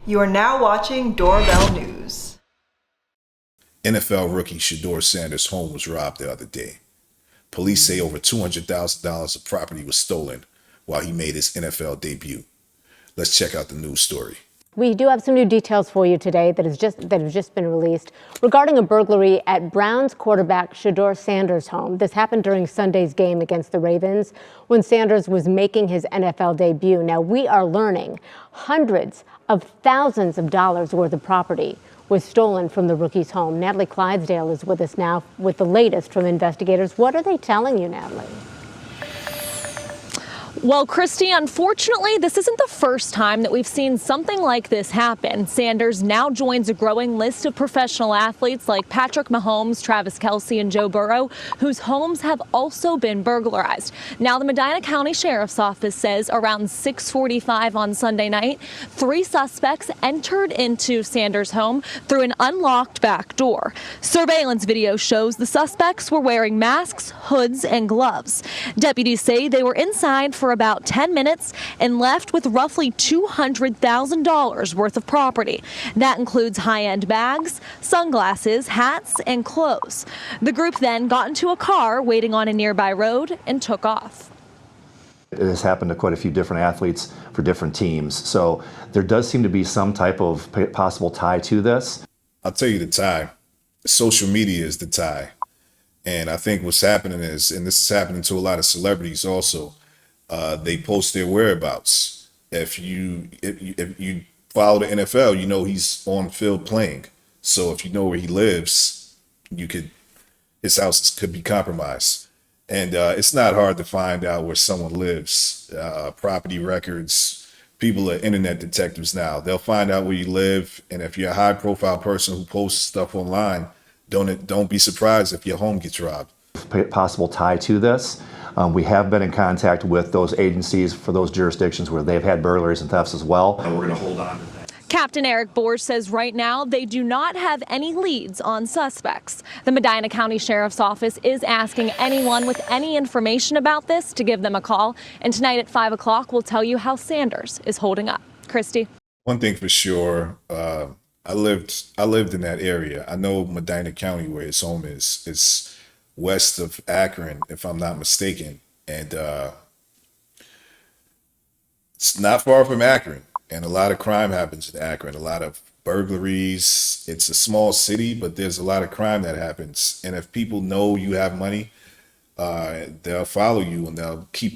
You are now watching Doorbell News. NFL rookie Shedeur Sanders' home was robbed the other day. Police say over $200,000 of property was stolen while he made his NFL debut. Let's check out the news story. We do have some new details for you today that have just been released regarding a burglary at Browns quarterback Shedeur Sanders' home. This happened during Sunday's game against the Ravens when Sanders was making his NFL debut. Now, we are learning hundreds of thousands of dollars worth of property was stolen from the rookie's home. Natalie Clydesdale is with us now with the latest from investigators. What are they telling you, Natalie? Well, Christy, unfortunately, this isn't the first time that we've seen something like this happen. Sanders now joins a growing list of professional athletes like Patrick Mahomes, Travis Kelce, and Joe Burrow, whose homes have also been burglarized. Now, the Medina County Sheriff's Office says around 6:45 on Sunday night, 3 suspects entered into Sanders' home through an unlocked back door. Surveillance video shows the suspects were wearing masks, hoods, and gloves. Deputies say they were inside for about 10 minutes and left with roughly $200,000 worth of property. That includes high-end bags, sunglasses, hats, and clothes. The group then got into a car waiting on a nearby road and took off. It has happened to quite a few different athletes for different teams. So there does seem to be some type of possible tie to this. I'll tell you the tie. Social media is the tie. And I think what's happening is, and this is happening to a lot of celebrities also, they post their whereabouts. If you follow the NFL, you know he's on field playing. So if you know where he lives, his house could be compromised. And it's not hard to find out where someone lives. Property records, people are internet detectives now. They'll find out where you live. And if you're a high profile person who posts stuff online, don't be surprised if your home gets robbed. Possible tie to this. We have been in contact with those agencies for those jurisdictions where they've had burglaries and thefts as well. And we're going to hold on to that. Captain Eric Borge says right now they do not have any leads on suspects. The Medina County Sheriff's Office is asking anyone with any information about this to give them a call. And tonight at 5 o'clock, we'll tell you how Sanders is holding up. Christy. One thing for sure, I lived in that area. I know Medina County, where his home is. It's west of Akron, if I'm not mistaken. And it's not far from Akron. And a lot of crime happens in Akron, a lot of burglaries. It's a small city, but there's a lot of crime that happens. And if people know you have money, they'll follow you and they'll keep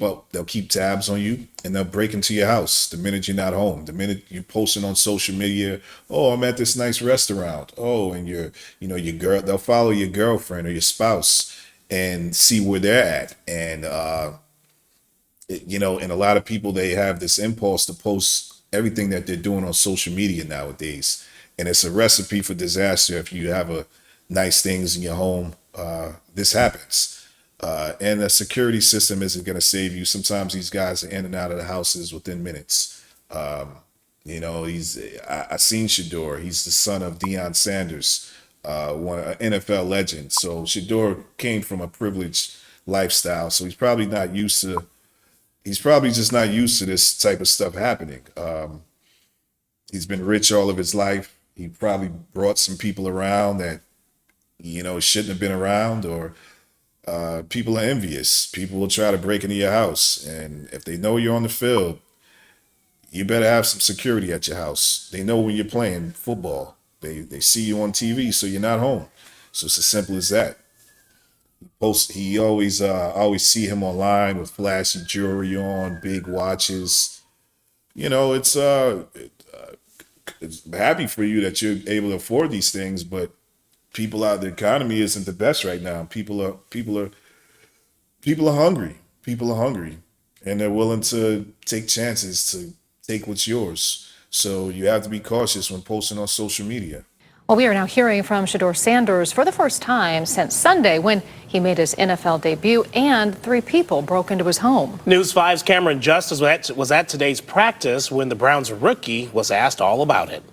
tabs on you, and they'll break into your house the minute you're not home. The minute you're posting on social media, oh, I'm at this nice restaurant. Oh, and they'll follow your girlfriend or your spouse and see where they're at. And, and a lot of people, they have this impulse to post everything that they're doing on social media nowadays. And it's a recipe for disaster. If you have nice things in your home, this happens. And the security system isn't going to save you. Sometimes these guys are in and out of the houses within minutes. I seen Shedeur. He's the son of Deion Sanders, an NFL legend. So Shedeur came from a privileged lifestyle. So he's probably just not used to this type of stuff happening. He's been rich all of his life. He probably brought some people around that, shouldn't have been around, or people are envious. People will try to break into your house. And if they know you're on the field, you better have some security at your house. They know when you're playing football. They see you on TV, so you're not home. So it's as simple as that. He always see him online with flashy jewelry on, big watches. It's happy for you that you're able to afford these things, but the economy isn't the best right now. People are hungry. People are hungry, and they're willing to take chances to take what's yours. So you have to be cautious when posting on social media. Well, we are now hearing from Shedeur Sanders for the first time since Sunday when he made his NFL debut and 3 people broke into his home. News 5's Cameron Justice was at today's practice when the Browns rookie was asked all about it.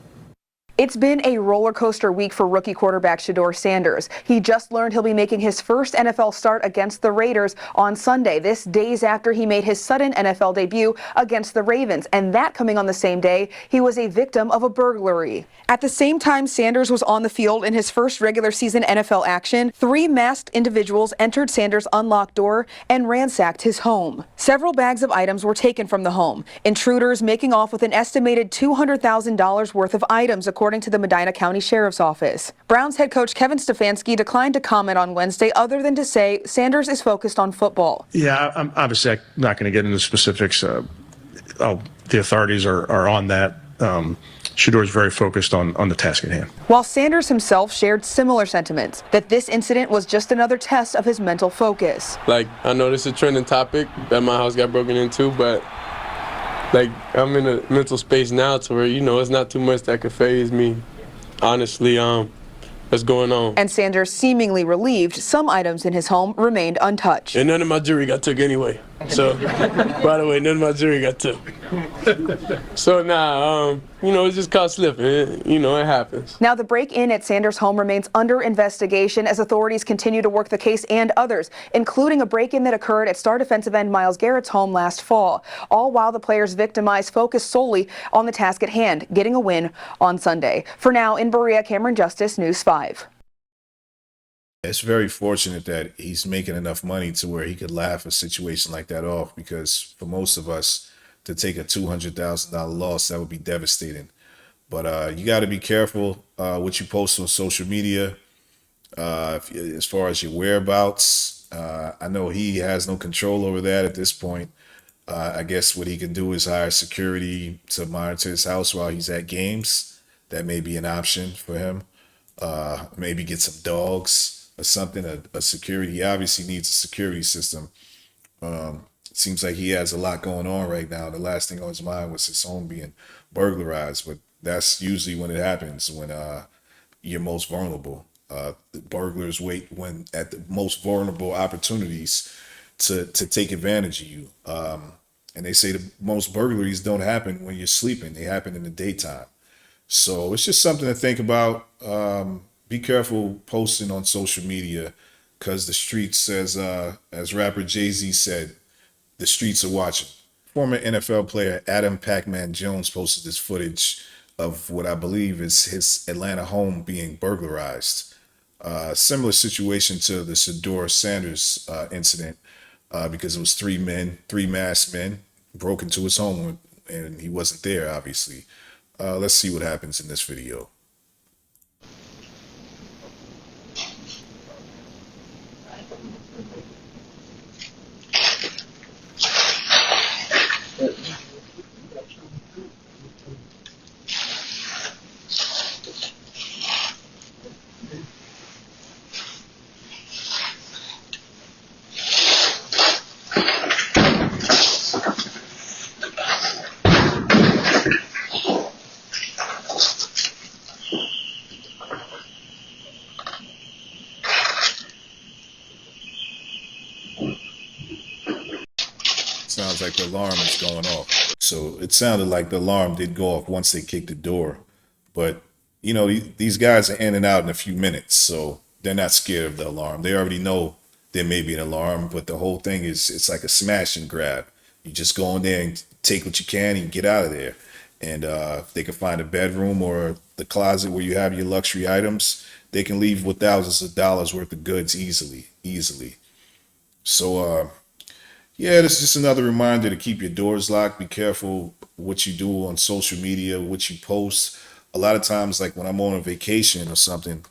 It's been a roller coaster week for rookie quarterback Shedeur Sanders. He just learned he'll be making his first NFL start against the Raiders on Sunday, this days after he made his sudden NFL debut against the Ravens, and that coming on the same day he was a victim of a burglary. At the same time Sanders was on the field in his first regular season NFL action, 3 masked individuals entered Sanders' unlocked door and ransacked his home. Several bags of items were taken from the home, intruders making off with an estimated $200,000 worth of items, according to the Medina County Sheriff's Office. Browns head coach Kevin Stefanski declined to comment on Wednesday other than to say Sanders is focused on football. Yeah, I'm obviously not going to get into specifics. The authorities are on that. Shedeur is very focused on the task at hand. While Sanders himself shared similar sentiments, that this incident was just another test of his mental focus. Like, I know this is a trending topic that my house got broken into, but like, I'm in a mental space now to where, it's not too much that could faze me. Honestly, what's going on? And Sanders seemingly relieved some items in his home remained untouched. And none of my jewelry got took anyway. So, by the way, none of my jewelry got took. So now, it's just caught slipping. It happens. Now the break-in at Sanders' home remains under investigation as authorities continue to work the case and others, including a break-in that occurred at star defensive end Myles Garrett's home last fall. All while the players victimized focused solely on the task at hand, getting a win on Sunday. For now, in Berea, Cameron Justice, News 5. It's very fortunate that he's making enough money to where he could laugh a situation like that off, because for most of us to take a $200,000 loss, that would be devastating. But you got to be careful what you post on social media as far as your whereabouts. I know he has no control over that at this point. I guess what he can do is hire security to monitor his house while he's at games. That may be an option for him. Maybe get some dogs or something, a security. He obviously needs a security system. It seems like he has a lot going on right now. The last thing on his mind was his home being burglarized, but that's usually when it happens, when you're most vulnerable. The burglars wait when at the most vulnerable opportunities to take advantage of you. And they say the most burglaries don't happen when you're sleeping. They happen in the daytime. So it's just something to think about. Be careful posting on social media, because the streets, says as rapper Jay-Z said, the streets are watching. Former NFL player Adam Pac-Man Jones posted this footage of what I believe is his Atlanta home being burglarized. Similar situation to the Shedeur Sanders incident, because it was 3 masked men broke into his home and he wasn't there, obviously. Let's see what happens in this video. Sounds like the alarm is going off. So it sounded like the alarm did go off once they kicked the door. But, these guys are in and out in a few minutes, so they're not scared of the alarm. They already know there may be an alarm, but the whole thing is, it's like a smash and grab. You just go in there and take what you can and get out of there. And if they can find a bedroom or the closet where you have your luxury items, they can leave with thousands of dollars worth of goods easily. So, yeah, this is just another reminder to keep your doors locked. Be careful what you do on social media, what you post. A lot of times, like when I'm on a vacation or something,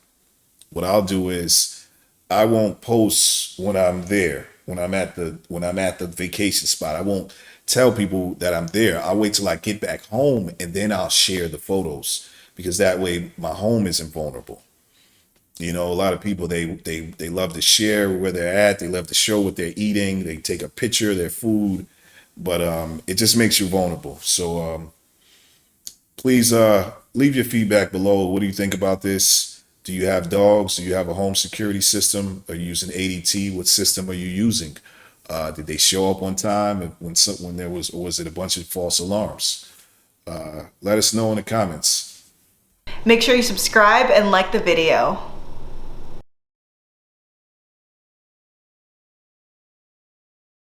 what I'll do is I won't post when I'm there, when I'm at the vacation spot. I won't tell people that I'm there. I'll wait till I get back home and then I'll share the photos, because that way my home isn't vulnerable. A lot of people, they love to share where they're at. They love to show what they're eating. They take a picture of their food, but it just makes you vulnerable. So please leave your feedback below. What do you think about this? Do you have dogs? Do you have a home security system? Are you using ADT? What system are you using? Did they show up on time when there was, or was it a bunch of false alarms? Let us know in the comments. Make sure you subscribe and like the video.